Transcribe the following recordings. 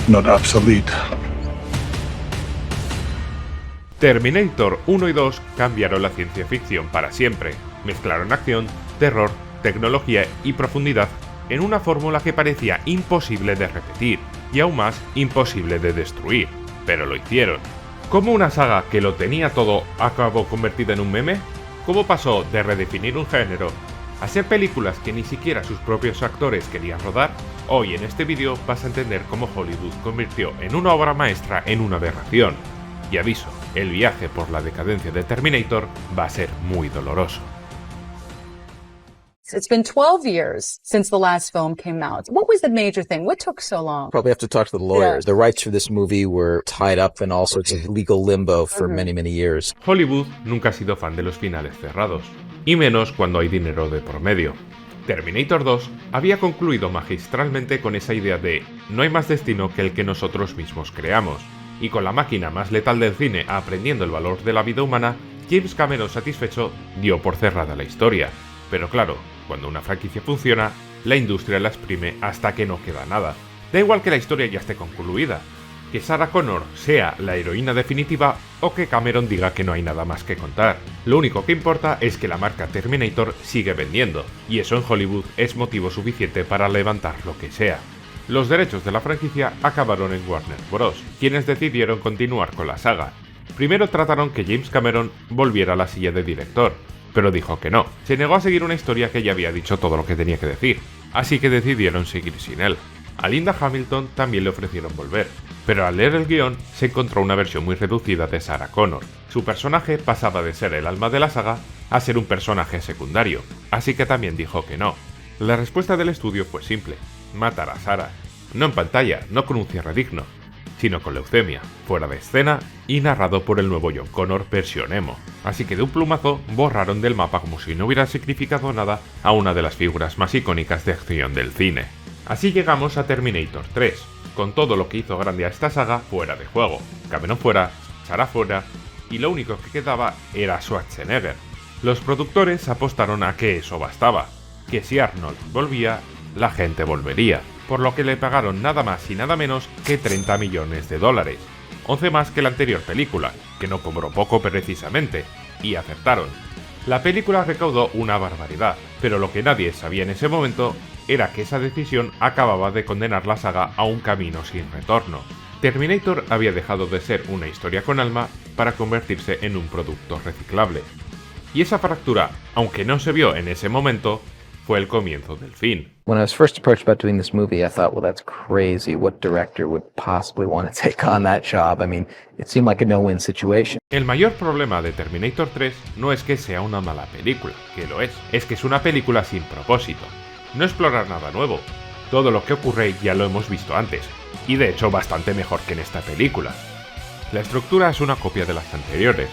not obsolete. Terminator 1 y 2 cambiaron la ciencia ficción para siempre. Mezclaron acción, terror, tecnología y profundidad en una fórmula que parecía imposible de repetir y aún más imposible de destruir, pero lo hicieron. ¿Cómo una saga que lo tenía todo acabó convertida en un meme? ¿Cómo pasó de redefinir un género a ser películas que ni siquiera sus propios actores querían rodar? Hoy en este vídeo vas a entender cómo Hollywood convirtió en una obra maestra en una aberración. Y aviso, el viaje por la decadencia de Terminator va a ser muy doloroso. It's been 12 years since the last film came out. What was the major thing? What took so long? Probably have to talk to the lawyers. The rights for this movie were tied up in all sorts of legal limbo for many years. Hollywood nunca ha sido fan de los finales cerrados, y menos cuando hay dinero de por medio. Terminator 2 había concluido magistralmente con esa idea de no hay más destino que el que nosotros mismos creamos, y con la máquina más letal del cine aprendiendo el valor de la vida humana, James Cameron satisfecho dio por cerrada la historia. Pero claro, cuando una franquicia funciona, la industria la exprime hasta que no queda nada. Da igual que la historia ya esté concluida, que Sarah Connor sea la heroína definitiva o que Cameron diga que no hay nada más que contar. Lo único que importa es que la marca Terminator sigue vendiendo, y eso en Hollywood es motivo suficiente para levantar lo que sea. Los derechos de la franquicia acabaron en Warner Bros., quienes decidieron continuar con la saga. Primero trataron que James Cameron volviera a la silla de director, pero dijo que no. Se negó a seguir una historia que ya había dicho todo lo que tenía que decir, así que decidieron seguir sin él. A Linda Hamilton también le ofrecieron volver, pero al leer el guión se encontró una versión muy reducida de Sarah Connor. Su personaje pasaba de ser el alma de la saga a ser un personaje secundario, así que también dijo que no. La respuesta del estudio fue simple: matar a Sarah. No en pantalla, no con un cierre digno, sino con leucemia, fuera de escena y narrado por el nuevo John Connor versión emo. Así que de un plumazo borraron del mapa como si no hubiera significado nada a una de las figuras más icónicas de acción del cine. Así llegamos a Terminator 3, con todo lo que hizo grande a esta saga fuera de juego. Cameron fuera, Sarah fuera, y lo único que quedaba era Schwarzenegger. Los productores apostaron a que eso bastaba, que si Arnold volvía, la gente volvería, por lo que le pagaron nada más y nada menos que $30 millones, 11 más que la anterior película, que no cobró poco precisamente, y acertaron. La película recaudó una barbaridad, pero lo que nadie sabía en ese momento era que esa decisión acababa de condenar la saga a un camino sin retorno. Terminator había dejado de ser una historia con alma para convertirse en un producto reciclable. Y esa fractura, aunque no se vio en ese momento, fue el comienzo del fin. When I was first approached about doing this movie, I thought, well, that's crazy. What director would possibly want to take on that job? I mean, it seemed like a no-win situation. El mayor problema de Terminator 3 no es que sea una mala película, que lo es que es una película sin propósito. No explorar nada nuevo. Todo lo que ocurre ya lo hemos visto antes, y de hecho bastante mejor que en esta película. La estructura es una copia de las anteriores.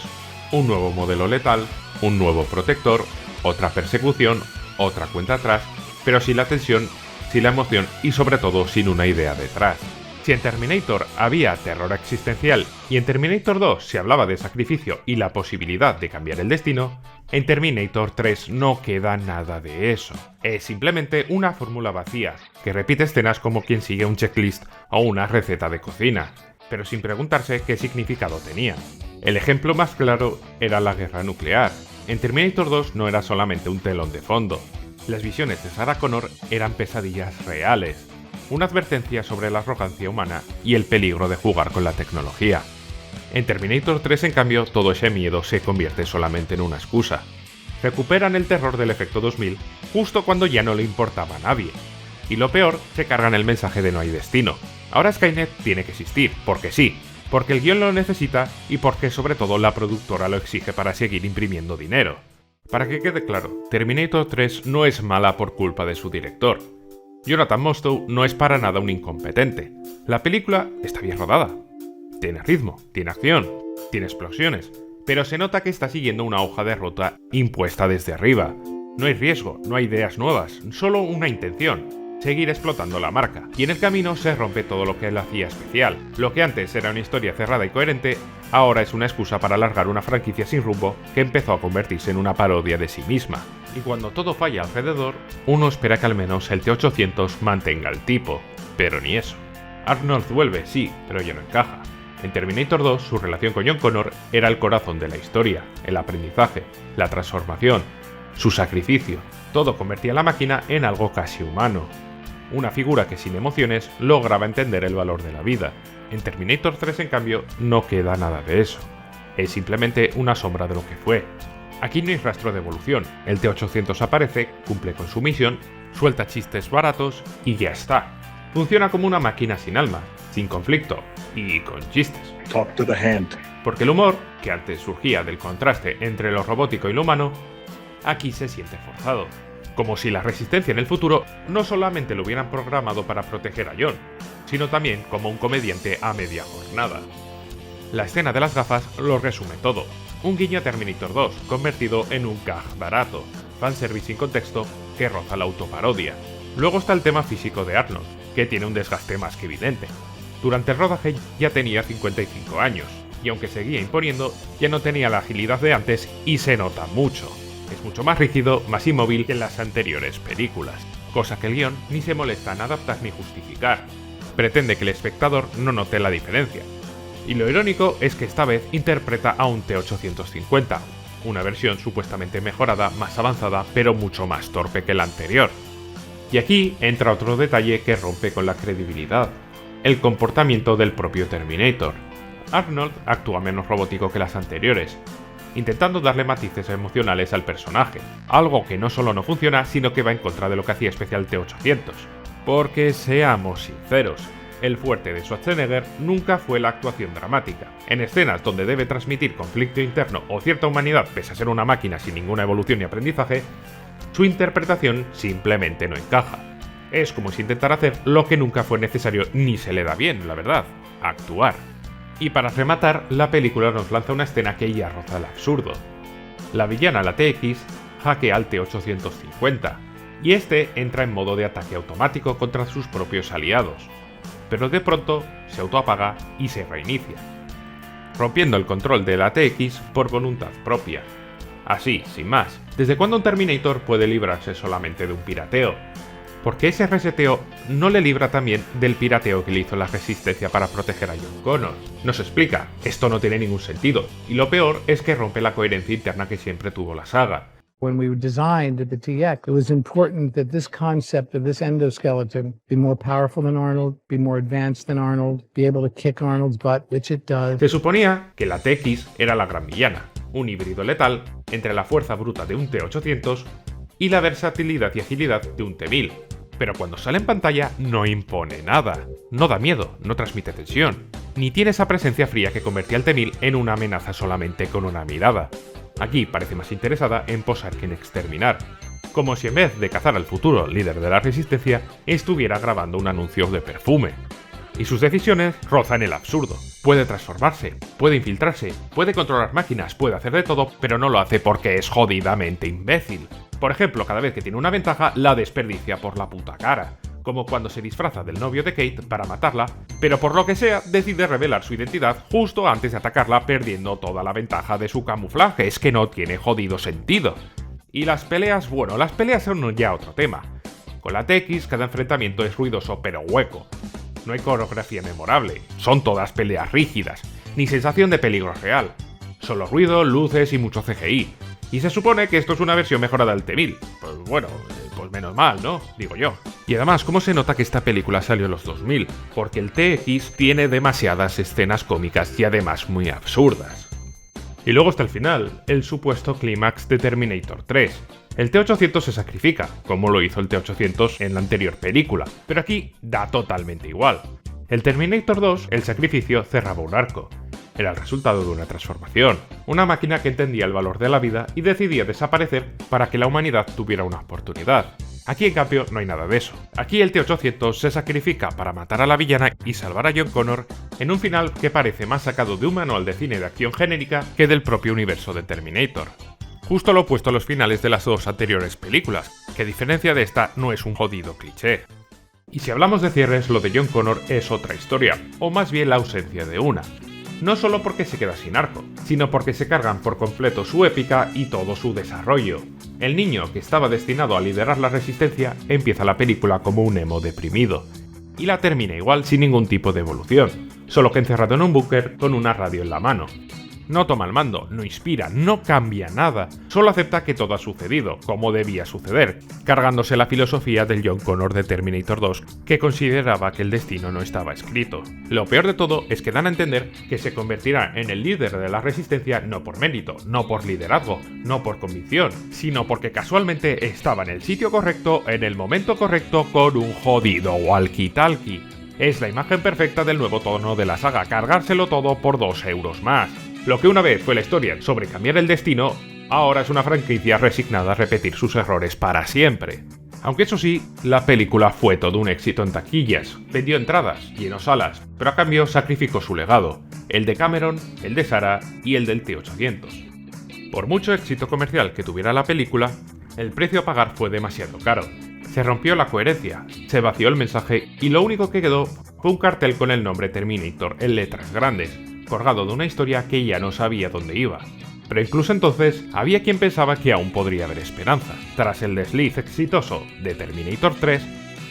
Un nuevo modelo letal, un nuevo protector, otra persecución, otra cuenta atrás, pero sin la tensión, sin la emoción y sobre todo sin una idea detrás. Si en Terminator había terror existencial y en Terminator 2 se hablaba de sacrificio y la posibilidad de cambiar el destino, en Terminator 3 no queda nada de eso. Es simplemente una fórmula vacía, que repite escenas como quien sigue un checklist o una receta de cocina, pero sin preguntarse qué significado tenía. El ejemplo más claro era la guerra nuclear. En Terminator 2 no era solamente un telón de fondo. Las visiones de Sarah Connor eran pesadillas reales, una advertencia sobre la arrogancia humana y el peligro de jugar con la tecnología. En Terminator 3, en cambio, todo ese miedo se convierte solamente en una excusa. Recuperan el terror del efecto 2000 justo cuando ya no le importaba a nadie. Y lo peor, se cargan el mensaje de no hay destino. Ahora Skynet tiene que existir, porque sí, porque el guión lo necesita y porque sobre todo la productora lo exige para seguir imprimiendo dinero. Para que quede claro, Terminator 3 no es mala por culpa de su director. Jonathan Mostow no es para nada un incompetente. La película está bien rodada. Tiene ritmo, tiene acción, tiene explosiones, pero se nota que está siguiendo una hoja de ruta impuesta desde arriba. No hay riesgo, no hay ideas nuevas, solo una intención: seguir explotando la marca. Y en el camino se rompe todo lo que la hacía especial. Lo que antes era una historia cerrada y coherente, ahora es una excusa para alargar una franquicia sin rumbo que empezó a convertirse en una parodia de sí misma. Y cuando todo falla alrededor, uno espera que al menos el T-800 mantenga el tipo, pero ni eso. Arnold vuelve, sí, pero ya no encaja. En Terminator 2, su relación con John Connor era el corazón de la historia, el aprendizaje, la transformación, su sacrificio. Todo convertía a la máquina en algo casi humano. Una figura que sin emociones lograba entender el valor de la vida. En Terminator 3, en cambio, no queda nada de eso. Es simplemente una sombra de lo que fue. Aquí no hay rastro de evolución. El T-800 aparece, cumple con su misión, suelta chistes baratos y ya está. Funciona como una máquina sin alma, sin conflicto y con chistes. Talk to the hand. Porque el humor, que antes surgía del contraste entre lo robótico y lo humano, aquí se siente forzado. Como si la resistencia en el futuro no solamente lo hubieran programado para proteger a John, sino también como un comediante a media jornada. La escena de las gafas lo resume todo. Un guiño a Terminator 2, convertido en un gag barato, fanservice sin contexto que roza la autoparodia. Luego está el tema físico de Arnold, que tiene un desgaste más que evidente. Durante el rodaje ya tenía 55 años, y aunque seguía imponiendo, ya no tenía la agilidad de antes y se nota mucho. Es mucho más rígido, más inmóvil que en las anteriores películas, cosa que el guión ni se molesta en adaptar ni justificar. Pretende que el espectador no note la diferencia. Y lo irónico es que esta vez interpreta a un T-850, una versión supuestamente mejorada, más avanzada, pero mucho más torpe que la anterior. Y aquí entra otro detalle que rompe con la credibilidad: el comportamiento del propio Terminator. Arnold actúa menos robótico que las anteriores, intentando darle matices emocionales al personaje, algo que no solo no funciona, sino que va en contra de lo que hacía especial T-800. Porque seamos sinceros, el fuerte de Schwarzenegger nunca fue la actuación dramática. En escenas donde debe transmitir conflicto interno o cierta humanidad pese a ser una máquina sin ninguna evolución ni aprendizaje, su interpretación simplemente no encaja. Es como si intentara hacer lo que nunca fue necesario ni se le da bien, la verdad: actuar. Y para rematar, la película nos lanza una escena que ya roza el absurdo. La villana, la TX, hackea al T-850, y este entra en modo de ataque automático contra sus propios aliados. Pero de pronto se autoapaga y se reinicia, rompiendo el control de la TX por voluntad propia. Así, sin más, ¿desde cuándo un Terminator puede librarse solamente de un pirateo? Porque ese reseteo no le libra también del pirateo que le hizo la Resistencia para proteger a John Connor. Nos explica, esto no tiene ningún sentido, y lo peor es que rompe la coherencia interna que siempre tuvo la saga. When we designed the TX, it was important that this concept of this endoskeleton be more powerful than Arnold, be more advanced than Arnold, be able to kick Arnold's butt, which it does. Se suponía que la TX era la gran villana, un híbrido letal entre la fuerza bruta de un T-800 y la versatilidad y agilidad de un T-1000. Pero cuando sale en pantalla no impone nada, no da miedo, no transmite tensión, ni tiene esa presencia fría que convertía al T-1000 en una amenaza solamente con una mirada. Aquí parece más interesada en posar que en exterminar, como si en vez de cazar al futuro líder de la Resistencia, estuviera grabando un anuncio de perfume. Y sus decisiones rozan el absurdo. Puede transformarse, puede infiltrarse, puede controlar máquinas, puede hacer de todo, pero no lo hace porque es jodidamente imbécil. Por ejemplo, cada vez que tiene una ventaja, la desperdicia por la puta cara, como cuando se disfraza del novio de Kate para matarla, pero por lo que sea decide revelar su identidad justo antes de atacarla, perdiendo toda la ventaja de su camuflaje. Es que no tiene jodido sentido. Y las peleas, bueno, las peleas son ya otro tema. Con la TX cada enfrentamiento es ruidoso pero hueco. No hay coreografía memorable, son todas peleas rígidas, ni sensación de peligro real. Solo ruido, luces y mucho CGI. Y se supone que esto es una versión mejorada del T-1000. Pues bueno, pues menos mal, ¿no? Digo yo. Y además, ¿cómo se nota que esta película salió en los 2000? Porque el TX tiene demasiadas escenas cómicas y además muy absurdas. Y luego está el final, el supuesto clímax de Terminator 3. El T-800 se sacrifica, como lo hizo el T-800 en la anterior película, pero aquí da totalmente igual. El Terminator 2, el sacrificio cerraba un arco. Era el resultado de una transformación, una máquina que entendía el valor de la vida y decidía desaparecer para que la humanidad tuviera una oportunidad. Aquí en cambio no hay nada de eso. Aquí el T-800 se sacrifica para matar a la villana y salvar a John Connor en un final que parece más sacado de un manual de cine de acción genérica que del propio universo de Terminator. Justo lo opuesto a los finales de las dos anteriores películas, que a diferencia de esta no es un jodido cliché. Y si hablamos de cierres, lo de John Connor es otra historia, o más bien la ausencia de una. No solo porque se queda sin arco, sino porque se cargan por completo su épica y todo su desarrollo. El niño que estaba destinado a liderar la Resistencia empieza la película como un emo deprimido. y la termina igual sin ningún tipo de evolución, solo que encerrado en un búnker con una radio en la mano. No toma el mando, no inspira, no cambia nada, solo acepta que todo ha sucedido, como debía suceder, cargándose la filosofía del John Connor de Terminator 2, que consideraba que el destino no estaba escrito. Lo peor de todo es que dan a entender que se convertirá en el líder de la resistencia no por mérito, no por liderazgo, no por convicción, sino porque casualmente estaba en el sitio correcto, en el momento correcto, con un jodido walkie-talkie. Es la imagen perfecta del nuevo tono de la saga, cargárselo todo por 2 euros más. Lo que una vez fue la historia sobre cambiar el destino, ahora es una franquicia resignada a repetir sus errores para siempre. Aunque eso sí, la película fue todo un éxito en taquillas, vendió entradas, llenó salas, pero a cambio sacrificó su legado, el de Cameron, el de Sarah y el del T-800. Por mucho éxito comercial que tuviera la película, el precio a pagar fue demasiado caro. Se rompió la coherencia, se vació el mensaje y lo único que quedó fue un cartel con el nombre Terminator en letras grandes, colgado de una historia que ya no sabía dónde iba. Pero incluso entonces había quien pensaba que aún podría haber esperanza. Tras el desliz exitoso de Terminator 3,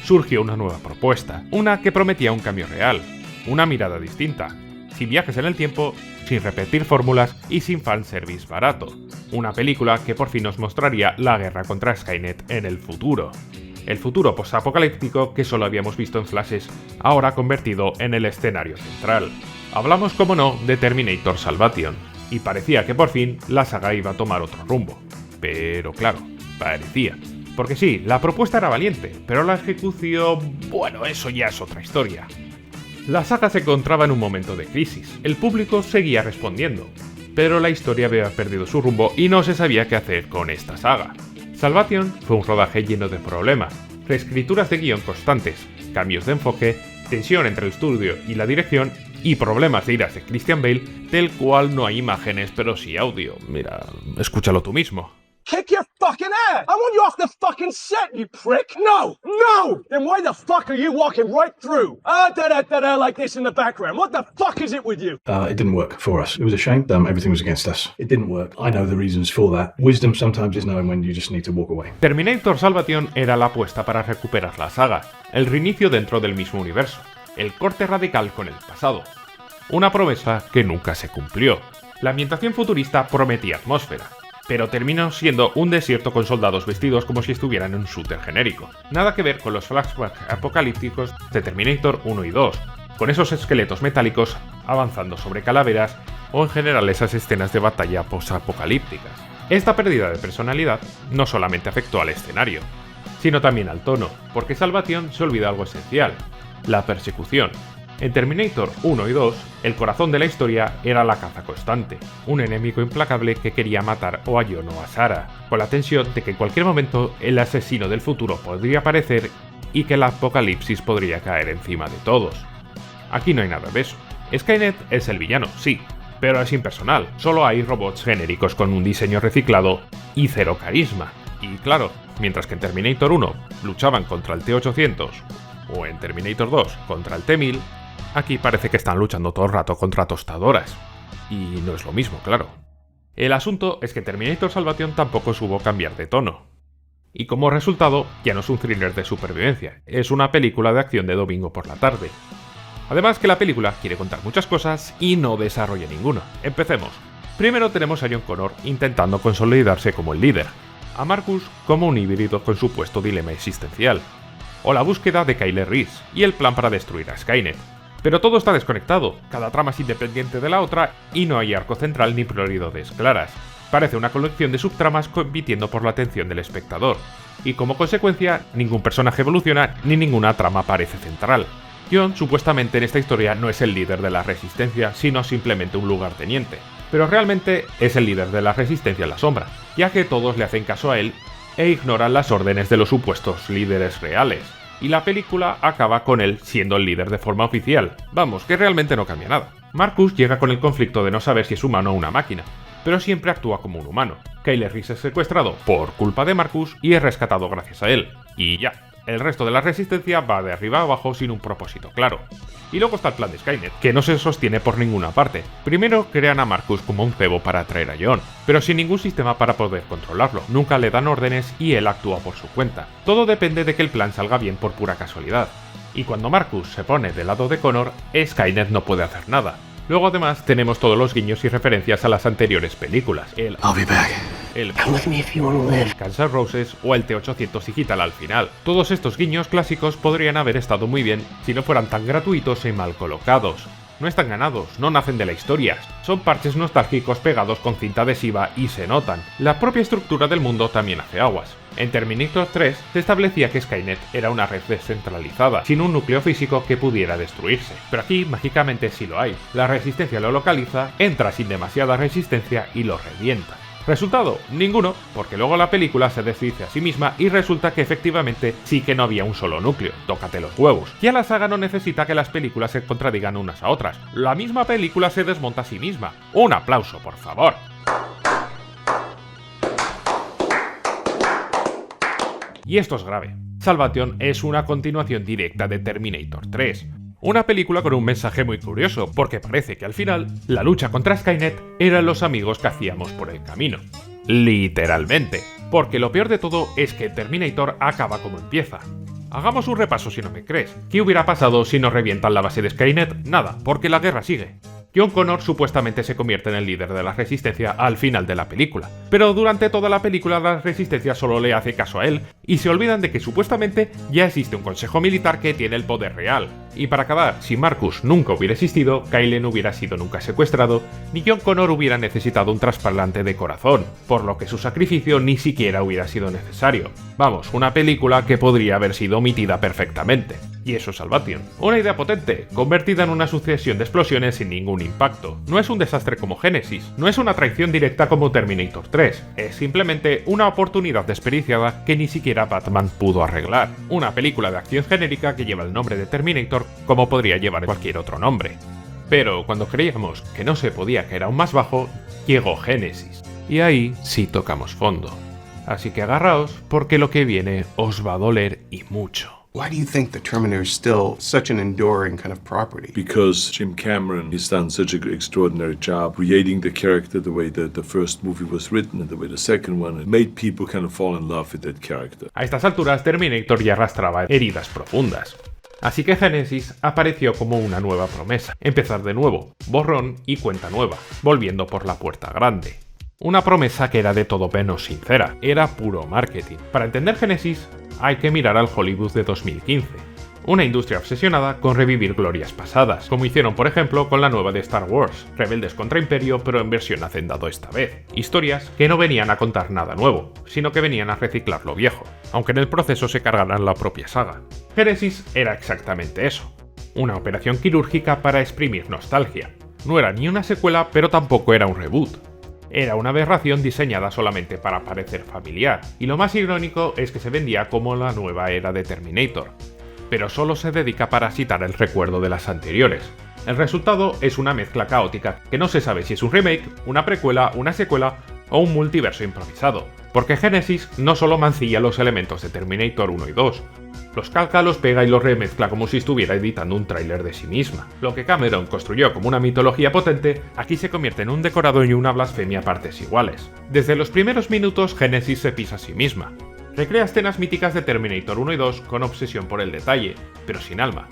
surgió una nueva propuesta, una que prometía un cambio real, una mirada distinta, sin viajes en el tiempo, sin repetir fórmulas y sin fanservice barato. Una película que por fin nos mostraría la guerra contra Skynet en el futuro. El futuro postapocalíptico que solo habíamos visto en flashes, ahora convertido en el escenario central. Hablamos, como no, de Terminator Salvation, y parecía que por fin la saga iba a tomar otro rumbo. Pero claro, parecía. Porque sí, la propuesta era valiente, pero la ejecución... bueno, eso ya es otra historia. La saga se encontraba en un momento de crisis, el público seguía respondiendo, pero la historia había perdido su rumbo y no se sabía qué hacer con esta saga. Salvation fue un rodaje lleno de problemas, reescrituras de guión constantes, cambios de enfoque, tensión entre el estudio y la dirección y problemas de iras de Christian Bale, del cual no hay imágenes pero sí audio. Mira, escúchalo tú mismo. Kick your fucking ass! I want you off the fucking set, you prick! No! No! Then why the fuck are you walking right through? Da-da-da-da like this in the background. What the fuck is it with you? It didn't work for us. It was a shame. Everything was against us. It didn't work. I know the reasons for that. Wisdom sometimes is knowing when you just need to walk away. Terminator Salvation era la apuesta para recuperar la saga, el reinicio dentro del mismo universo, el corte radical con el pasado. Una promesa que nunca se cumplió. La ambientación futurista prometía atmósfera, pero terminó siendo un desierto con soldados vestidos como si estuvieran en un shooter genérico. Nada que ver con los flashbacks apocalípticos de Terminator 1 y 2, con esos esqueletos metálicos avanzando sobre calaveras o en general esas escenas de batalla post-apocalípticas. Esta pérdida de personalidad no solamente afectó al escenario, sino también al tono, porque Salvation se olvida algo esencial: la persecución. En Terminator 1 y 2, el corazón de la historia era la caza constante, un enemigo implacable que quería matar o a John o a Sarah, con la tensión de que en cualquier momento el asesino del futuro podría aparecer y que el apocalipsis podría caer encima de todos. Aquí no hay nada de eso. Skynet es el villano, sí, pero es impersonal, solo hay robots genéricos con un diseño reciclado y cero carisma. Y claro, mientras que en Terminator 1 luchaban contra el T-800 o en Terminator 2 contra el T-1000, aquí parece que están luchando todo el rato contra tostadoras. Y no es lo mismo, claro. El asunto es que Terminator Salvation tampoco supo cambiar de tono. Y como resultado, ya no es un thriller de supervivencia, es una película de acción de domingo por la tarde. Además que la película quiere contar muchas cosas y no desarrolla ninguna. Empecemos. Primero tenemos a John Connor intentando consolidarse como el líder, a Marcus como un híbrido con supuesto dilema existencial, o la búsqueda de Kyle Reese y el plan para destruir a Skynet. Pero todo está desconectado, cada trama es independiente de la otra y no hay arco central ni prioridades claras. Parece una colección de subtramas compitiendo por la atención del espectador, y como consecuencia, ningún personaje evoluciona ni ninguna trama parece central. John supuestamente en esta historia no es el líder de la resistencia, sino simplemente un lugarteniente, pero realmente es el líder de la resistencia en la sombra, ya que todos le hacen caso a él e ignoran las órdenes de los supuestos líderes reales. Y la película acaba con él siendo el líder de forma oficial. Vamos, que realmente no cambia nada. Marcus llega con el conflicto de no saber si es humano o una máquina, pero siempre actúa como un humano. Kyle Reese es secuestrado por culpa de Marcus y es rescatado gracias a él. Y ya, el resto de la resistencia va de arriba a abajo sin un propósito claro. Y luego está el plan de Skynet, que no se sostiene por ninguna parte. Primero crean a Marcus como un cebo para atraer a John, pero sin ningún sistema para poder controlarlo. Nunca le dan órdenes y él actúa por su cuenta. Todo depende de que el plan salga bien por pura casualidad. Y cuando Marcus se pone del lado de Connor, Skynet no puede hacer nada. Luego además tenemos todos los guiños y referencias a las anteriores películas. El Guns N' Roses o el T-800 digital al final. Todos estos guiños clásicos podrían haber estado muy bien si no fueran tan gratuitos y mal colocados. No están ganados, no nacen de la historia, son parches nostálgicos pegados con cinta adhesiva y se notan. La propia estructura del mundo también hace aguas. En Terminator 3 se establecía que Skynet era una red descentralizada, sin un núcleo físico que pudiera destruirse. Pero aquí mágicamente sí lo hay. La resistencia lo localiza, entra sin demasiada resistencia y lo revienta. Resultado, ninguno, porque luego la película se desdice a sí misma y resulta que efectivamente sí que no había un solo núcleo, tócate los huevos. Ya la saga no necesita que las películas se contradigan unas a otras, la misma película se desmonta a sí misma. Un aplauso, por favor. Y esto es grave. Salvation es una continuación directa de Terminator 3. Una película con un mensaje muy curioso, porque parece que al final, la lucha contra Skynet eran los amigos que hacíamos por el camino. Literalmente. Porque lo peor de todo es que Terminator acaba como empieza. Hagamos un repaso si no me crees. ¿Qué hubiera pasado si nos revientan la base de Skynet? Nada, porque la guerra sigue. John Connor supuestamente se convierte en el líder de la Resistencia al final de la película, pero durante toda la película la Resistencia solo le hace caso a él y se olvidan de que supuestamente ya existe un consejo militar que tiene el poder real. Y para acabar, si Marcus nunca hubiera existido, Kyle no hubiera sido nunca secuestrado, ni John Connor hubiera necesitado un trasplante de corazón, por lo que su sacrificio ni siquiera hubiera sido necesario. Vamos, una película que podría haber sido omitida perfectamente. Y eso es Salvation. Una idea potente, convertida en una sucesión de explosiones sin ningún impacto. No es un desastre como Genesis, no es una traición directa como Terminator 3, es simplemente una oportunidad desperdiciada que ni siquiera Batman pudo arreglar. Una película de acción genérica que lleva el nombre de Terminator como podría llevar cualquier otro nombre. Pero cuando creíamos que no se podía caer aún más bajo, llegó Genesis. Y ahí sí tocamos fondo. Así que agarraos porque lo que viene os va a doler y mucho. Why do you think the Terminator is still such an enduring kind of property? Because Jim Cameron has done such an extraordinary job creating the character the way that the first movie was written and the way the second one. It made people kind of fall in love with that character. A estas alturas Terminator ya arrastraba heridas profundas. Así que Genesis apareció como una nueva promesa. Empezar de nuevo, borrón y cuenta nueva, volviendo por la puerta grande. Una promesa que era de todo menos sincera, era puro marketing. Para entender Genesis, hay que mirar al Hollywood de 2015. Una industria obsesionada con revivir glorias pasadas, como hicieron por ejemplo con la nueva de Star Wars, Rebeldes contra Imperio pero en versión hacendado esta vez. Historias que no venían a contar nada nuevo, sino que venían a reciclar lo viejo, aunque en el proceso se cargaran la propia saga. Genesis era exactamente eso, una operación quirúrgica para exprimir nostalgia. No era ni una secuela pero tampoco era un reboot. Era una aberración diseñada solamente para parecer familiar, y lo más irónico es que se vendía como la nueva era de Terminator, pero solo se dedica a parasitar el recuerdo de las anteriores. El resultado es una mezcla caótica que no se sabe si es un remake, una precuela, una secuela o un multiverso improvisado, porque Genesis no solo mancilla los elementos de Terminator 1 y 2, los calca, los pega y los remezcla como si estuviera editando un tráiler de sí misma. Lo que Cameron construyó como una mitología potente, aquí se convierte en un decorado y una blasfemia a partes iguales. Desde los primeros minutos, Genesis se pisa a sí misma. Recrea escenas míticas de Terminator 1 y 2 con obsesión por el detalle, pero sin alma.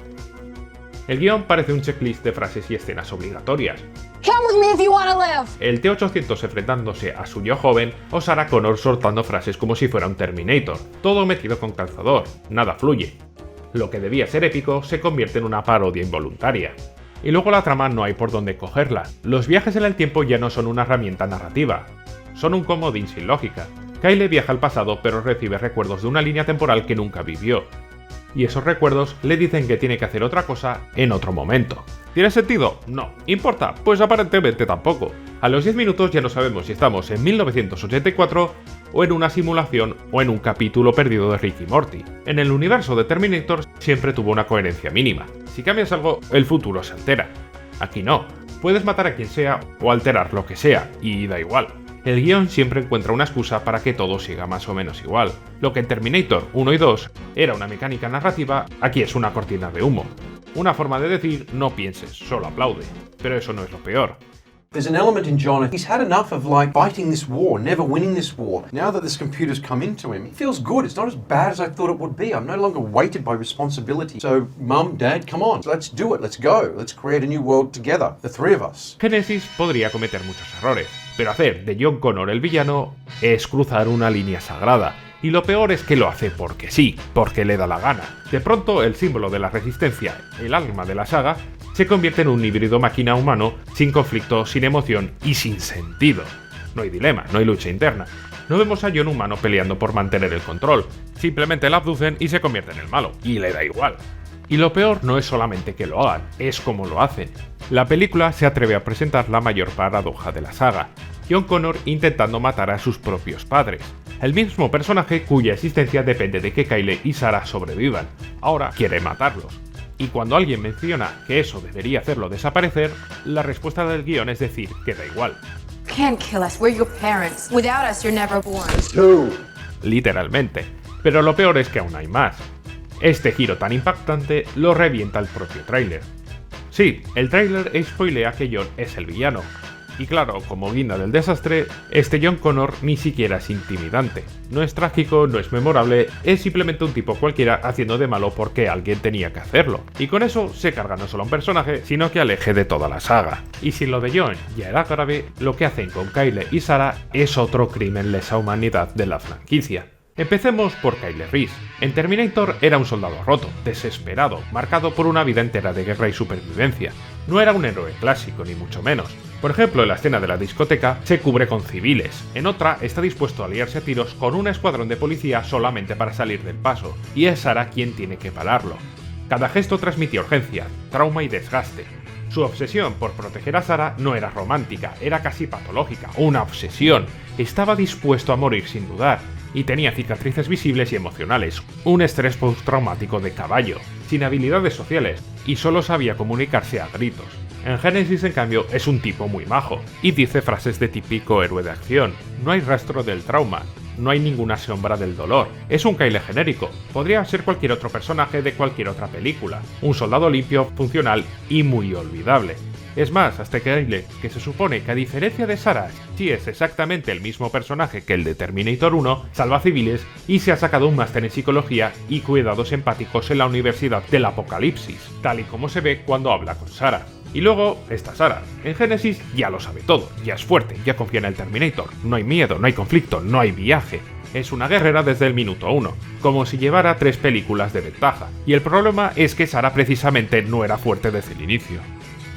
El guión parece un checklist de frases y escenas obligatorias. Come with me if you wanna live. El T-800 enfrentándose a su yo joven o Sarah Connor soltando frases como si fuera un Terminator. Todo metido con calzador, nada fluye. Lo que debía ser épico se convierte en una parodia involuntaria. Y luego la trama no hay por dónde cogerla. Los viajes en el tiempo ya no son una herramienta narrativa, son un comodín sin lógica. Kyle viaja al pasado pero recibe recuerdos de una línea temporal que nunca vivió. Y esos recuerdos le dicen que tiene que hacer otra cosa en otro momento. ¿Tiene sentido? No. ¿Importa? Pues aparentemente tampoco. A los 10 minutos ya no sabemos si estamos en 1984 o en una simulación o en un capítulo perdido de Rick y Morty. En el universo de Terminator siempre tuvo una coherencia mínima. Si cambias algo, el futuro se altera. Aquí no. Puedes matar a quien sea o alterar lo que sea, y da igual. El guión siempre encuentra una excusa para que todo siga más o menos igual. Lo que en Terminator 1 y 2 era una mecánica narrativa, aquí es una cortina de humo. Una forma de decir no pienses, solo aplaude. Pero eso no es lo peor. There's an element in John, he's had enough of like fighting this war, never winning this war. Now that this computer's come into him, he feels good. It's not as bad as I thought it would be. I'm no longer weighted by responsibility. So, Mum, Dad, come on, let's do it, let's go. Let's create a new world together, the three of us. Genesis podría cometer muchos errores, pero hacer de John Connor el villano es cruzar una línea sagrada. Y lo peor es que lo hace porque sí, porque le da la gana. De pronto, el símbolo de la resistencia, el alma de la saga, se convierte en un híbrido máquina-humano sin conflicto, sin emoción y sin sentido. No hay dilema, no hay lucha interna. No vemos a John humano peleando por mantener el control. Simplemente la abducen y se convierte en el malo. Y le da igual. Y lo peor no es solamente que lo hagan, es cómo lo hacen. La película se atreve a presentar la mayor paradoja de la saga. John Connor intentando matar a sus propios padres. El mismo personaje cuya existencia depende de que Kyle y Sarah sobrevivan. Ahora quiere matarlos. Y cuando alguien menciona que eso debería hacerlo desaparecer, la respuesta del guión es decir que da igual. Can't kill us. We're your parents. Without us, you're never born. Literalmente. Pero lo peor es que aún hay más. Este giro tan impactante lo revienta el propio tráiler. Sí, el tráiler spoilea que John es el villano. Y claro, como guinda del desastre, este John Connor ni siquiera es intimidante. No es trágico, no es memorable, es simplemente un tipo cualquiera haciendo de malo porque alguien tenía que hacerlo. Y con eso se carga no solo a un personaje, sino que aleje de toda la saga. Y si lo de John ya era grave, lo que hacen con Kyle y Sarah es otro crimen lesa humanidad de la franquicia. Empecemos por Kyle Reese. En Terminator era un soldado roto, desesperado, marcado por una vida entera de guerra y supervivencia. No era un héroe clásico, ni mucho menos. Por ejemplo, en la escena de la discoteca se cubre con civiles. En otra, está dispuesto a liarse a tiros con un escuadrón de policía solamente para salir del paso. Y es Sarah quien tiene que pararlo. Cada gesto transmitía urgencia, trauma y desgaste. Su obsesión por proteger a Sarah no era romántica, era casi patológica, una obsesión. Estaba dispuesto a morir sin dudar. Y tenía cicatrices visibles y emocionales, un estrés postraumático de caballo, sin habilidades sociales, y solo sabía comunicarse a gritos. En Genesis, en cambio, es un tipo muy majo, y dice frases de típico héroe de acción. No hay rastro del trauma, no hay ninguna sombra del dolor. Es un Kyle genérico, podría ser cualquier otro personaje de cualquier otra película. Un soldado limpio, funcional y muy olvidable. Es más, hasta Kyle, que se supone que a diferencia de Sarah, sí es exactamente el mismo personaje que el de Terminator 1, salva civiles y se ha sacado un máster en psicología y cuidados empáticos en la Universidad del Apocalipsis, tal y como se ve cuando habla con Sarah. Y luego está Sarah. En Genesis ya lo sabe todo, ya es fuerte, ya confía en el Terminator, no hay miedo, no hay conflicto, no hay viaje. Es una guerrera desde el minuto 1, como si llevara 3 películas de ventaja. Y el problema es que Sarah precisamente no era fuerte desde el inicio.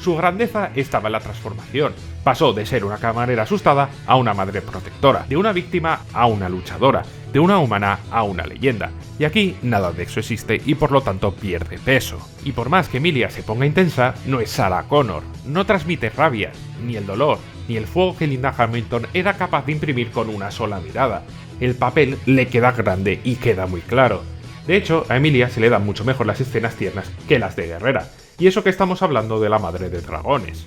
Su grandeza estaba en la transformación. Pasó de ser una camarera asustada a una madre protectora, de una víctima a una luchadora, de una humana a una leyenda. Y aquí nada de eso existe y por lo tanto pierde peso. Y por más que Emilia se ponga intensa, no es Sarah Connor. No transmite rabia, ni el dolor, ni el fuego que Linda Hamilton era capaz de imprimir con una sola mirada. El papel le queda grande y queda muy claro. De hecho, a Emilia se le dan mucho mejor las escenas tiernas que las de guerrera. Y eso que estamos hablando de la madre de dragones.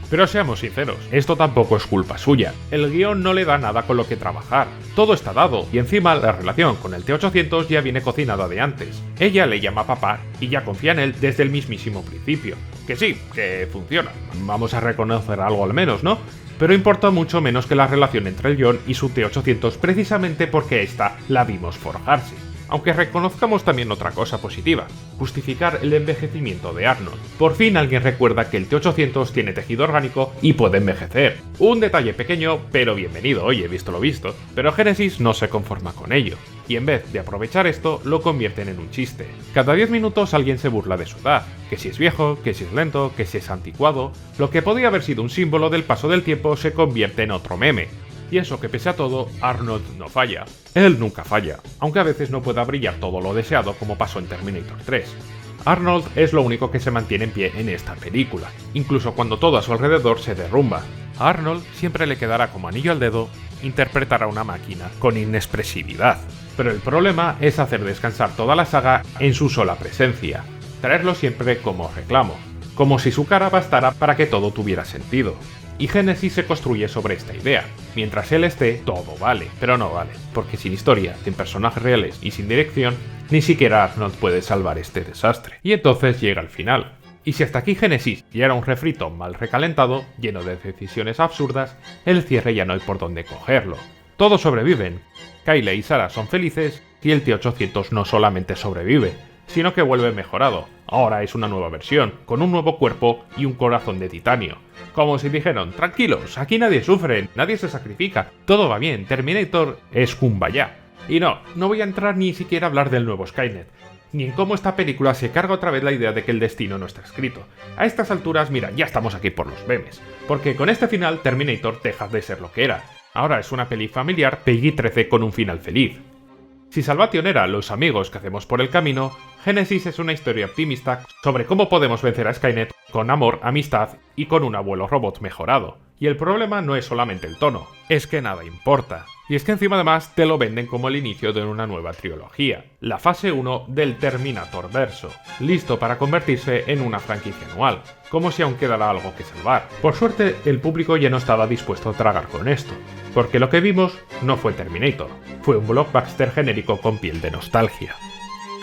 Pero seamos sinceros, esto tampoco es culpa suya. El guión no le da nada con lo que trabajar. Todo está dado, y encima la relación con el T-800 ya viene cocinada de antes. Ella le llama papá y ya confía en él desde el mismísimo principio. Que sí, que funciona. Vamos a reconocer algo al menos, ¿no? Pero importa mucho menos que la relación entre el John y su T-800 precisamente porque esta la vimos forjarse. Aunque reconozcamos también otra cosa positiva, justificar el envejecimiento de Arnold. Por fin alguien recuerda que el T-800 tiene tejido orgánico y puede envejecer. Un detalle pequeño, pero bienvenido, oye, visto lo visto. Pero Genesis no se conforma con ello, y en vez de aprovechar esto, lo convierten en un chiste. Cada 10 minutos alguien se burla de su edad, que si es viejo, que si es lento, que si es anticuado. Lo que podía haber sido un símbolo del paso del tiempo se convierte en otro meme. Y eso que pese a todo, Arnold no falla. Él nunca falla, aunque a veces no pueda brillar todo lo deseado como pasó en Terminator 3. Arnold es lo único que se mantiene en pie en esta película, incluso cuando todo a su alrededor se derrumba. A Arnold siempre le quedará como anillo al dedo interpretar a una máquina con inexpresividad. Pero el problema es hacer descansar toda la saga en su sola presencia, traerlo siempre como reclamo, como si su cara bastara para que todo tuviera sentido. Y Genesis se construye sobre esta idea. Mientras él esté, todo vale, pero no vale, porque sin historia, sin personajes reales y sin dirección, ni siquiera Arnold puede salvar este desastre. Y entonces llega el final. Y si hasta aquí Génesis ya era un refrito mal recalentado, lleno de decisiones absurdas, el cierre ya no hay por dónde cogerlo. Todos sobreviven. Kyle y Sarah son felices y el T-800 no solamente sobrevive, sino que vuelve mejorado. Ahora es una nueva versión, con un nuevo cuerpo y un corazón de titanio. Como si dijeron, tranquilos, aquí nadie sufre, nadie se sacrifica, todo va bien, Terminator es kumbaya. Y no voy a entrar ni siquiera a hablar del nuevo Skynet, ni en cómo esta película se carga otra vez la idea de que el destino no está escrito. A estas alturas, mira, ya estamos aquí por los memes, porque con este final Terminator deja de ser lo que era. Ahora es una peli familiar PG-13 con un final feliz. Si Salvation era los amigos que hacemos por el camino, Génesis es una historia optimista sobre cómo podemos vencer a Skynet con amor, amistad y con un abuelo robot mejorado. Y el problema no es solamente el tono, es que nada importa. Y es que encima además te lo venden como el inicio de una nueva trilogía, la fase 1 del Terminator verso, listo para convertirse en una franquicia anual, como si aún quedara algo que salvar. Por suerte, el público ya no estaba dispuesto a tragar con esto, porque lo que vimos no fue Terminator, fue un blockbuster genérico con piel de nostalgia.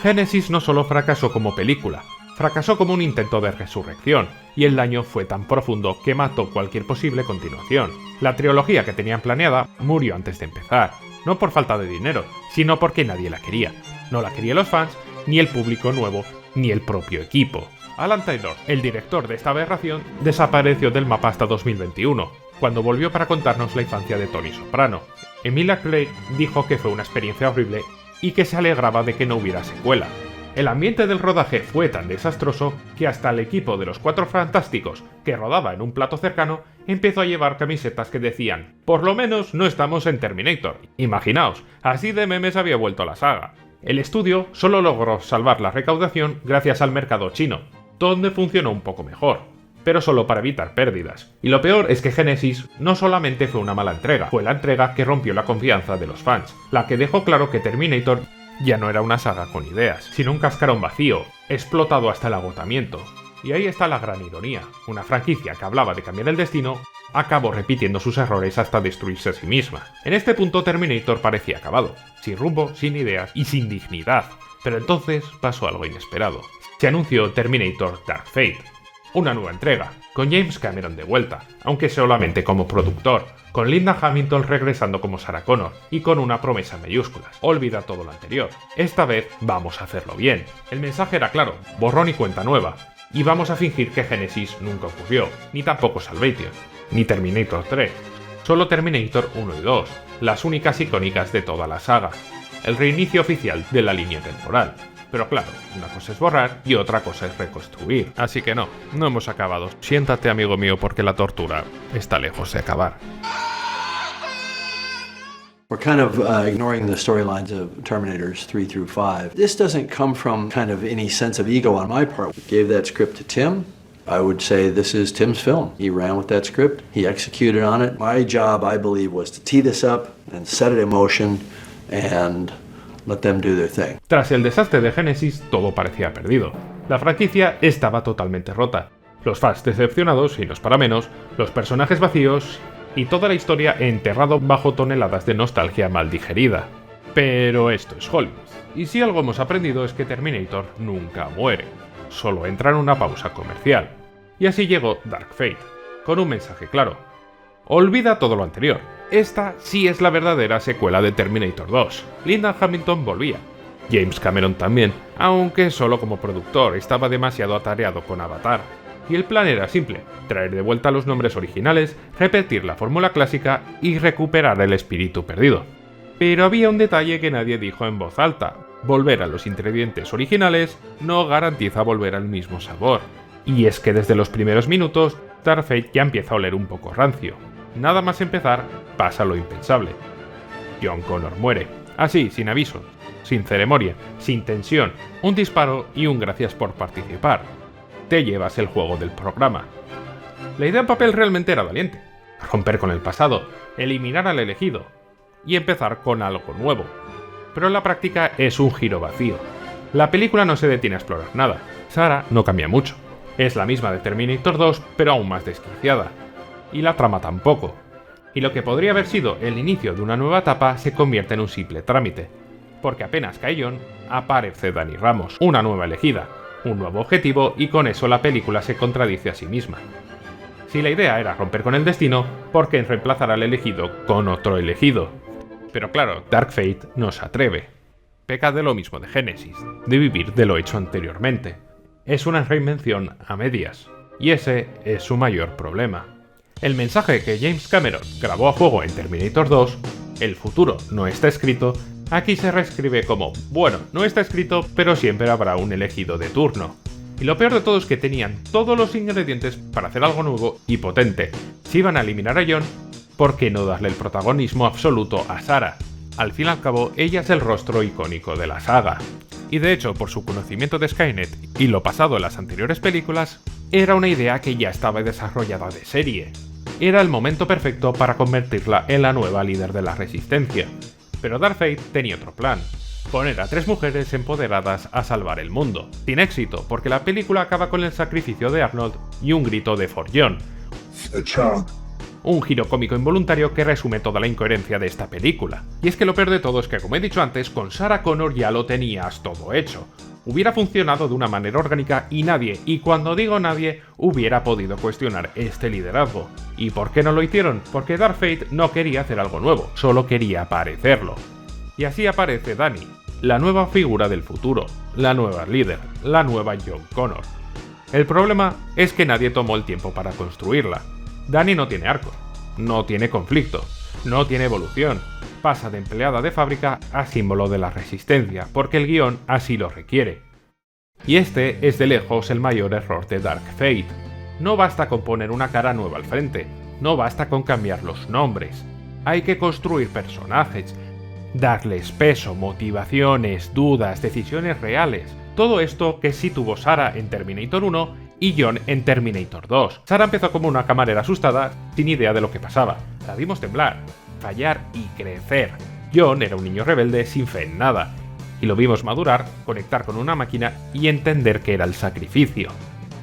Genesis no solo fracasó como película, fracasó como un intento de resurrección, y el daño fue tan profundo que mató cualquier posible continuación. La trilogía que tenían planeada murió antes de empezar, no por falta de dinero, sino porque nadie la quería. No la querían los fans, ni el público nuevo, ni el propio equipo. Alan Taylor, el director de esta aberración, desapareció del mapa hasta 2021, cuando volvió para contarnos la infancia de Tony Soprano. Emilia Clarke dijo que fue una experiencia horrible y que se alegraba de que no hubiera secuela. El ambiente del rodaje fue tan desastroso que hasta el equipo de los Cuatro Fantásticos, que rodaba en un plato cercano, empezó a llevar camisetas que decían «Por lo menos no estamos en Terminator». Imaginaos, así de memes había vuelto la saga. El estudio solo logró salvar la recaudación gracias al mercado chino, donde funcionó un poco mejor, pero solo para evitar pérdidas. Y lo peor es que Genesis no solamente fue una mala entrega, fue la entrega que rompió la confianza de los fans, la que dejó claro que Terminator ya no era una saga con ideas, sino un cascarón vacío, explotado hasta el agotamiento. Y ahí está la gran ironía, una franquicia que hablaba de cambiar el destino, acabó repitiendo sus errores hasta destruirse a sí misma. En este punto Terminator parecía acabado, sin rumbo, sin ideas y sin dignidad. Pero entonces pasó algo inesperado. Se anunció Terminator Dark Fate, una nueva entrega, con James Cameron de vuelta, aunque solamente como productor, con Linda Hamilton regresando como Sarah Connor, y con una promesa en mayúsculas: olvida todo lo anterior, esta vez vamos a hacerlo bien. El mensaje era claro, borrón y cuenta nueva, y vamos a fingir que Genesis nunca ocurrió, ni tampoco Salvation, ni Terminator 3, solo Terminator 1 y 2, las únicas icónicas de toda la saga, el reinicio oficial de la línea temporal. Pero claro, una cosa es borrar y otra cosa es reconstruir. Así que no hemos acabado. Siéntate, amigo mío, porque la tortura está lejos de acabar. We're kind of ignoring the storylines of Terminators 3 through 5. This doesn't come from kind of any sense of ego on my part. We gave that script to Tim. I would say this is Tim's film. He ran with that script. He executed on it. My job, I believe, was to tee this up and set it in motion and let them do their thing. Tras el desastre de Genesis, todo parecía perdido. La franquicia estaba totalmente rota. Los fans decepcionados, y no es para menos, los personajes vacíos y toda la historia enterrado bajo toneladas de nostalgia mal digerida. Pero esto es Hollywood. Y si algo hemos aprendido es que Terminator nunca muere, solo entra en una pausa comercial. Y así llegó Dark Fate, con un mensaje claro: olvida todo lo anterior. Esta sí es la verdadera secuela de Terminator 2. Linda Hamilton volvía. James Cameron también, aunque solo como productor, estaba demasiado atareado con Avatar. Y el plan era simple: traer de vuelta los nombres originales, repetir la fórmula clásica y recuperar el espíritu perdido. Pero había un detalle que nadie dijo en voz alta: volver a los ingredientes originales no garantiza volver al mismo sabor. Y es que desde los primeros minutos, Dark Fate ya empieza a oler un poco rancio. Nada más empezar, pasa lo impensable. John Connor muere, así, sin aviso, sin ceremonia, sin tensión, un disparo y un gracias por participar. Te llevas el juego del programa. La idea en papel realmente era valiente: romper con el pasado, eliminar al elegido y empezar con algo nuevo. Pero en la práctica es un giro vacío. La película no se detiene a explorar nada. Sarah no cambia mucho. Es la misma de Terminator 2, pero aún más desquiciada. Y la trama tampoco. Y lo que podría haber sido el inicio de una nueva etapa se convierte en un simple trámite. Porque apenas cae John, aparece Dani Ramos, una nueva elegida. un nuevo objetivo y con eso la película se contradice a sí misma. Si la idea era romper con el destino, ¿por qué reemplazar al elegido con otro elegido? Pero claro, Dark Fate no se atreve. Peca de lo mismo de Génesis, de vivir de lo hecho anteriormente. Es una reinvención a medias, y ese es su mayor problema. El mensaje que James Cameron grabó a fuego en Terminator 2, el futuro no está escrito, aquí se reescribe como, bueno, no está escrito, pero siempre habrá un elegido de turno. Y lo peor de todo es que tenían todos los ingredientes para hacer algo nuevo y potente. Si iban a eliminar a John, ¿por qué no darle el protagonismo absoluto a Sarah? Al fin y al cabo, ella es el rostro icónico de la saga. Y de hecho, por su conocimiento de Skynet y lo pasado en las anteriores películas, era una idea que ya estaba desarrollada de serie. Era el momento perfecto para convertirla en la nueva líder de la Resistencia. Pero Dark Fate tenía otro plan. Poner a 3 mujeres empoderadas a salvar el mundo. Sin éxito, porque la película acaba con el sacrificio de Arnold y un grito de For John. Un giro cómico involuntario que resume toda la incoherencia de esta película. Y es que lo peor de todo es que, como he dicho antes, con Sarah Connor ya lo tenías todo hecho. Hubiera funcionado de una manera orgánica y nadie, y cuando digo nadie, hubiera podido cuestionar este liderazgo. ¿Y por qué no lo hicieron? Porque Dark Fate no quería hacer algo nuevo, solo quería parecerlo. Y así aparece Dani, la nueva figura del futuro, la nueva líder, la nueva John Connor. El problema es que nadie tomó el tiempo para construirla. Dani no tiene arco, no tiene conflicto, no tiene evolución, pasa de empleada de fábrica a símbolo de la resistencia, porque el guión así lo requiere. Y este es de lejos el mayor error de Dark Fate. No basta con poner una cara nueva al frente, no basta con cambiar los nombres, hay que construir personajes, darles peso, motivaciones, dudas, decisiones reales. Todo esto que sí tuvo Sarah en Terminator 1 y John en Terminator 2. Sarah empezó como una camarera asustada, sin idea de lo que pasaba. La vimos temblar, fallar y crecer. John era un niño rebelde sin fe en nada. Y lo vimos madurar, conectar con una máquina y entender que era el sacrificio.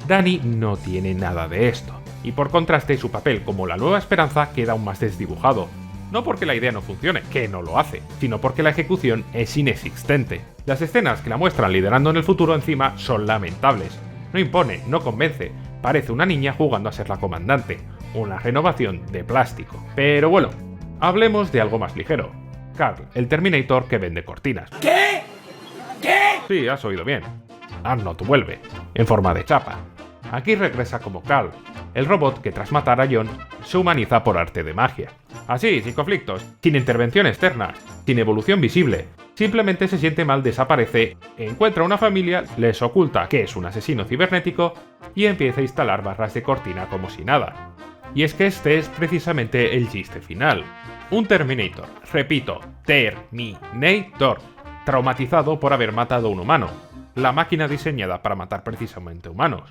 Dani no tiene nada de esto. Y por contraste, su papel como la nueva esperanza queda aún más desdibujado. No porque la idea no funcione, que no lo hace, sino porque la ejecución es inexistente. Las escenas que la muestran liderando en el futuro encima son lamentables. No impone, no convence, parece una niña jugando a ser la comandante, una renovación de plástico. Pero bueno, hablemos de algo más ligero. Carl, el Terminator que vende cortinas. ¿Qué? ¿Qué? Sí, has oído bien. Arnold vuelve, en forma de chapa. Aquí regresa como Carl, el robot que tras matar a John se humaniza por arte de magia. Así, sin conflictos, sin intervención externa, sin evolución visible. Simplemente se siente mal, desaparece, encuentra una familia, les oculta que es un asesino cibernético y empieza a instalar barras de cortina como si nada. Y es que este es precisamente el chiste final. Un Terminator, repito, Terminator, traumatizado por haber matado a un humano. La máquina diseñada para matar precisamente humanos.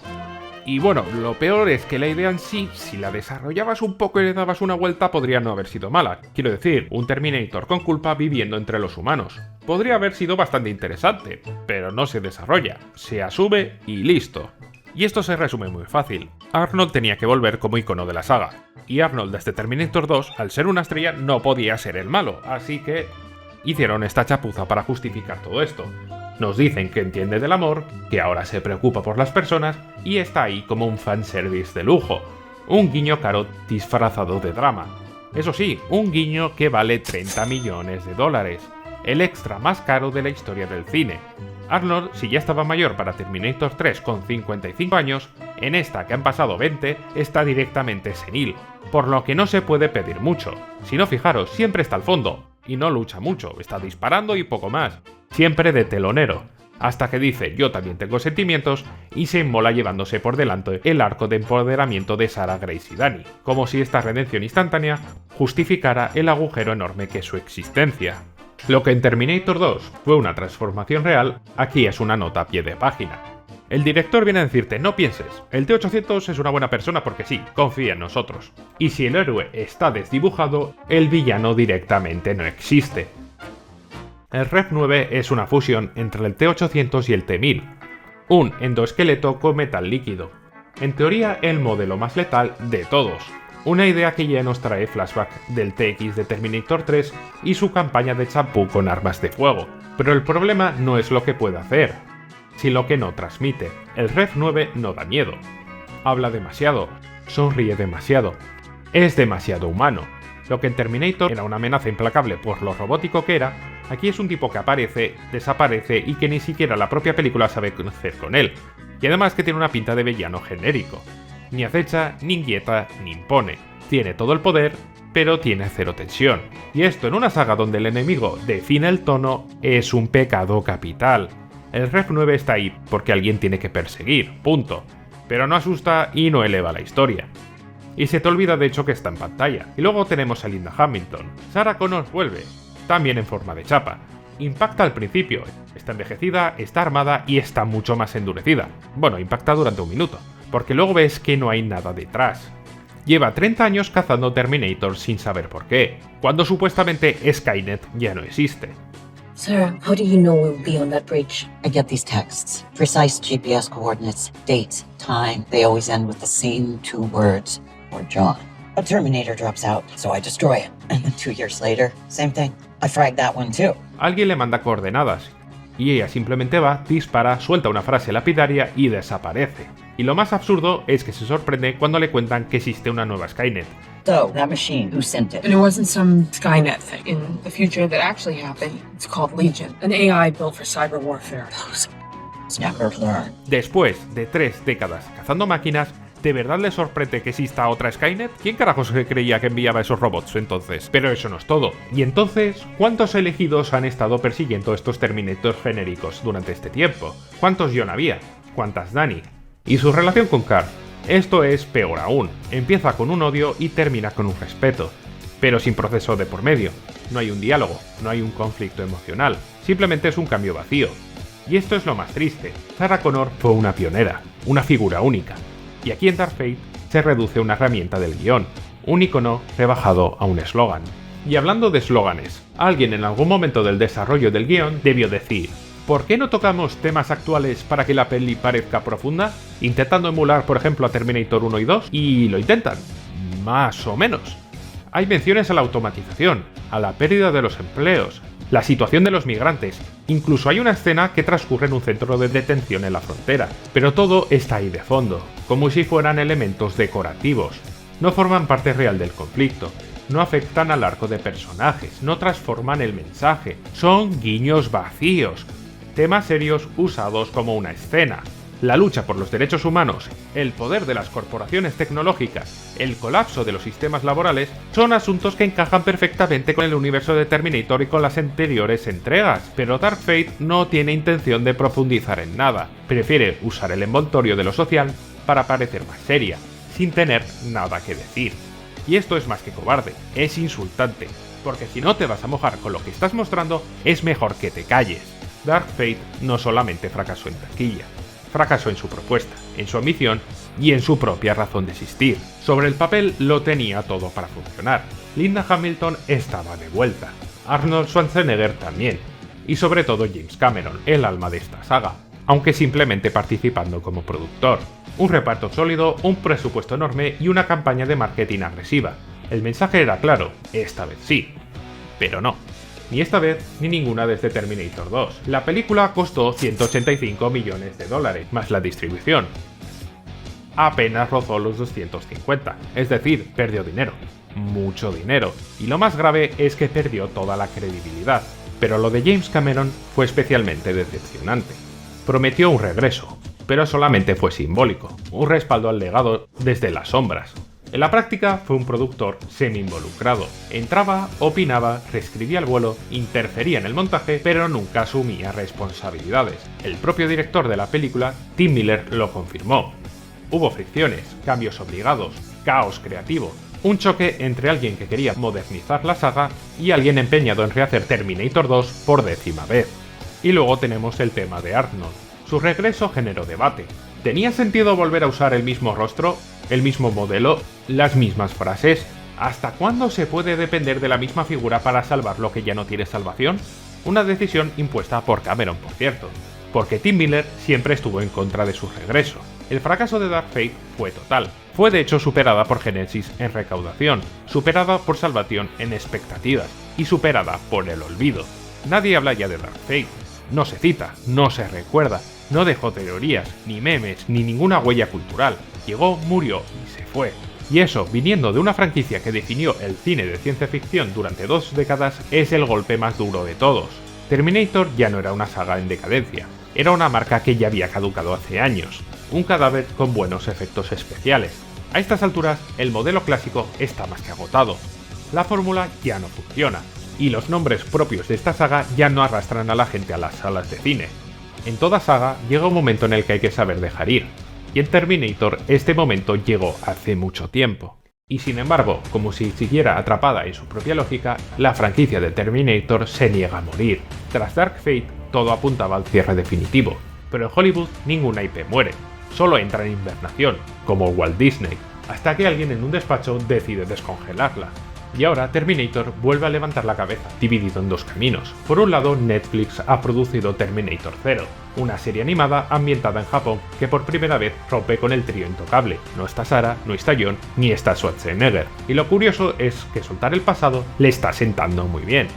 Y bueno, lo peor es que la idea en sí, si la desarrollabas un poco y le dabas una vuelta, podría no haber sido mala. Quiero decir, un Terminator con culpa viviendo entre los humanos. Podría haber sido bastante interesante, pero no se desarrolla, se asume y listo. Y esto se resume muy fácil. Arnold tenía que volver como icono de la saga. Y Arnold desde Terminator 2, al ser una estrella, no podía ser el malo, así que hicieron esta chapuza para justificar todo esto. Nos dicen que entiende del amor, que ahora se preocupa por las personas y está ahí como un fanservice de lujo. Un guiño caro disfrazado de drama. Eso sí, un guiño que vale 30 millones de dólares. El extra más caro de la historia del cine. Arnold, si ya estaba mayor para Terminator 3 con 55 años, en esta que han pasado 20, está directamente senil. Por lo que no se puede pedir mucho. Si no, fijaros, siempre está al fondo. Y no lucha mucho, está disparando y poco más. Siempre de telonero, hasta que dice yo también tengo sentimientos y se inmola llevándose por delante el arco de empoderamiento de Sarah, Grace y Dani, como si esta redención instantánea justificara el agujero enorme que es su existencia. Lo que en Terminator 2 fue una transformación real, aquí es una nota a pie de página. El director viene a decirte, no pienses, el T-800 es una buena persona porque sí, confía en nosotros. Y si el héroe está desdibujado, el villano directamente no existe. El Rev 9 es una fusión entre el T-800 y el T-1000, un endoesqueleto con metal líquido. En teoría, el modelo más letal de todos. Una idea que ya nos trae flashback del TX de Terminator 3 y su campaña de champú con armas de fuego. Pero el problema no es lo que puede hacer, sino que no transmite. El Rev 9 no da miedo. Habla demasiado, sonríe demasiado, es demasiado humano. Lo que en Terminator era una amenaza implacable por lo robótico que era, aquí es un tipo que aparece, desaparece y que ni siquiera la propia película sabe qué hacer con él. Y además que tiene una pinta de villano genérico. Ni acecha, ni inquieta, ni impone. Tiene todo el poder, pero tiene cero tensión. Y esto en una saga donde el enemigo define el tono es un pecado capital. El Rev 9 está ahí porque alguien tiene que perseguir, punto. Pero no asusta y no eleva la historia. Y se te olvida de hecho que está en pantalla. Y luego tenemos a Linda Hamilton. Sarah Connor vuelve, también en forma de chapa. Impacta al principio, está envejecida, está armada y está mucho más endurecida. Bueno, impacta durante un minuto, porque luego ves que no hay nada detrás. Lleva 30 años cazando Terminator sin saber por qué, cuando supuestamente Skynet ya no existe. Sarah, how do you know we'll be on that bridge? I get these texts. Precise GPS coordinates, date, time. They always end with the same 2 words. Or John. A Terminator drops out, so I destroy it. And then 2 years later, same thing. I fragged that one too. Alguien le manda coordenadas, y ella simplemente va, dispara, suelta una frase lapidaria y desaparece. Y lo más absurdo es que se sorprende cuando le cuentan que existe una nueva Skynet. So, that machine, who sent it? And it wasn't some Skynet thing. In the future that actually happened, it's called Legion, an AI built for cyber warfare. Never learn. Después de 3 décadas cazando máquinas, ¿de verdad le sorprende que exista otra Skynet? ¿Quién carajos se creía que enviaba esos robots entonces? Pero eso no es todo. ¿Y entonces cuántos elegidos han estado persiguiendo estos Terminators genéricos durante este tiempo? ¿Cuántos John había? ¿Cuántas Dani? ¿Y su relación con Carl? Esto es peor aún. Empieza con un odio y termina con un respeto. Pero sin proceso de por medio. No hay un diálogo, no hay un conflicto emocional. Simplemente es un cambio vacío. Y esto es lo más triste. Sarah Connor fue una pionera, una figura única. Y aquí en Dark Fate se reduce a una herramienta del guión, un icono rebajado a un eslogan. Y hablando de eslóganes, alguien en algún momento del desarrollo del guión debió decir: ¿por qué no tocamos temas actuales para que la peli parezca profunda? Intentando emular por ejemplo a Terminator 1 y 2, y lo intentan, más o menos. Hay menciones a la automatización, a la pérdida de los empleos, la situación de los migrantes, incluso hay una escena que transcurre en un centro de detención en la frontera, pero todo está ahí de fondo, como si fueran elementos decorativos. No forman parte real del conflicto, no afectan al arco de personajes, no transforman el mensaje, son guiños vacíos, temas serios usados como una escena. La lucha por los derechos humanos, el poder de las corporaciones tecnológicas, el colapso de los sistemas laborales son asuntos que encajan perfectamente con el universo de Terminator y con las anteriores entregas, pero Dark Fate no tiene intención de profundizar en nada, prefiere usar el envoltorio de lo social para parecer más seria, sin tener nada que decir. Y esto es más que cobarde, es insultante, porque si no te vas a mojar con lo que estás mostrando, es mejor que te calles. Dark Fate no solamente fracasó en taquilla, fracasó en su propuesta, en su ambición y en su propia razón de existir. Sobre el papel lo tenía todo para funcionar. Linda Hamilton estaba de vuelta, Arnold Schwarzenegger también, y sobre todo James Cameron, el alma de esta saga, aunque simplemente participando como productor. Un reparto sólido, un presupuesto enorme y una campaña de marketing agresiva. El mensaje era claro, esta vez sí, pero no. Ni esta vez, ni ninguna desde Terminator 2. La película costó $185 millones, más la distribución. Apenas rozó los 250, es decir, perdió dinero. Mucho dinero. Y lo más grave es que perdió toda la credibilidad. Pero lo de James Cameron fue especialmente decepcionante. Prometió un regreso, pero solamente fue simbólico, un respaldo al legado desde las sombras. En la práctica fue un productor semi-involucrado. Entraba, opinaba, reescribía el vuelo, interfería en el montaje, pero nunca asumía responsabilidades. El propio director de la película, Tim Miller, lo confirmó. Hubo fricciones, cambios obligados, caos creativo, un choque entre alguien que quería modernizar la saga y alguien empeñado en rehacer Terminator 2 por 10ª vez. Y luego tenemos el tema de Arnold. Su regreso generó debate. ¿Tenía sentido volver a usar el mismo rostro, el mismo modelo, las mismas frases? ¿Hasta cuándo se puede depender de la misma figura para salvar lo que ya no tiene salvación? Una decisión impuesta por Cameron, por cierto, porque Tim Miller siempre estuvo en contra de su regreso. El fracaso de Dark Fate fue total. Fue de hecho superada por Genesis en recaudación, superada por Salvation en expectativas y superada por el olvido. Nadie habla ya de Dark Fate. No se cita, no se recuerda. No dejó teorías, ni memes, ni ninguna huella cultural. Llegó, murió y se fue. Y eso, viniendo de una franquicia que definió el cine de ciencia ficción durante 2 décadas, es el golpe más duro de todos. Terminator ya no era una saga en decadencia, era una marca que ya había caducado hace años, un cadáver con buenos efectos especiales. A estas alturas, el modelo clásico está más que agotado. La fórmula ya no funciona, y los nombres propios de esta saga ya no arrastran a la gente a las salas de cine. En toda saga llega un momento en el que hay que saber dejar ir, y en Terminator este momento llegó hace mucho tiempo. Y sin embargo, como si siguiera atrapada en su propia lógica, la franquicia de Terminator se niega a morir. Tras Dark Fate, todo apuntaba al cierre definitivo, pero en Hollywood ninguna IP muere, solo entra en hibernación, como Walt Disney, hasta que alguien en un despacho decide descongelarla. Y ahora Terminator vuelve a levantar la cabeza, dividido en 2 caminos. Por un lado, Netflix ha producido Terminator 0, una serie animada ambientada en Japón que por primera vez rompe con el trío intocable. No está Sarah, no está John, ni está Schwarzenegger. Y lo curioso es que soltar el pasado le está sentando muy bien.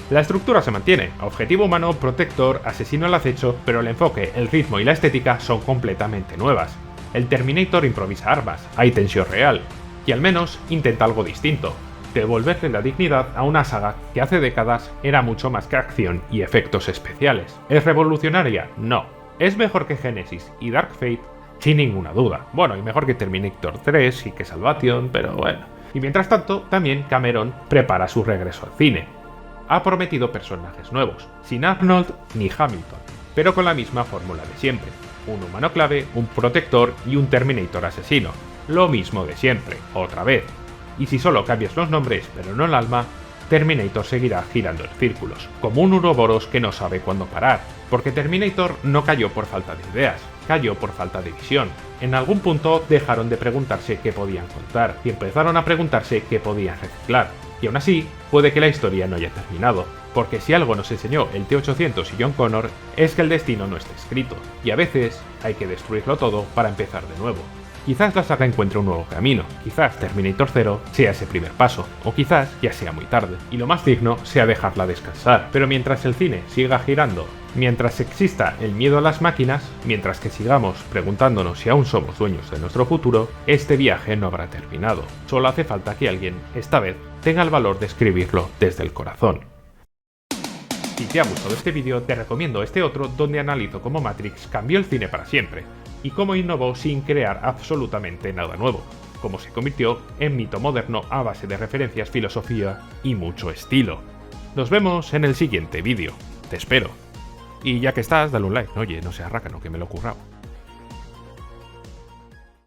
La estructura se mantiene, objetivo humano, protector, asesino al acecho, pero el enfoque, el ritmo y la estética son completamente nuevas. El Terminator improvisa armas, hay tensión real, y al menos intenta algo distinto. Devolverle la dignidad a una saga que hace décadas era mucho más que acción y efectos especiales. ¿Es revolucionaria? No. ¿Es mejor que Genesis y Dark Fate? Sin ninguna duda. Bueno, y mejor que Terminator 3 y que Salvation, pero bueno. Y mientras tanto, también Cameron prepara su regreso al cine. Ha prometido personajes nuevos, sin Arnold ni Hamilton, pero con la misma fórmula de siempre. Un humano clave, un protector y un Terminator asesino. Lo mismo de siempre, otra vez. Y si solo cambias los nombres pero no el alma, Terminator seguirá girando en círculos, como un Uroboros que no sabe cuándo parar, porque Terminator no cayó por falta de ideas, cayó por falta de visión. En algún punto dejaron de preguntarse qué podían contar y empezaron a preguntarse qué podían reciclar. Y aún así, puede que la historia no haya terminado, porque si algo nos enseñó el T-800 y John Connor es que el destino no está escrito, y a veces hay que destruirlo todo para empezar de nuevo. Quizás la saga encuentre un nuevo camino, quizás Terminator 0 sea ese primer paso, o quizás ya sea muy tarde, y lo más digno sea dejarla descansar. Pero mientras el cine siga girando, mientras exista el miedo a las máquinas, mientras que sigamos preguntándonos si aún somos dueños de nuestro futuro, este viaje no habrá terminado. Solo hace falta que alguien, esta vez, tenga el valor de escribirlo desde el corazón. Si te ha gustado este vídeo, te recomiendo este otro donde analizo cómo Matrix cambió el cine para siempre, y cómo innovó sin crear absolutamente nada nuevo, cómo se convirtió en mito moderno a base de referencias, filosofía y mucho estilo. Nos vemos en el siguiente vídeo, te espero. Y ya que estás, dale un like, oye, no seas rácano que me lo he currado.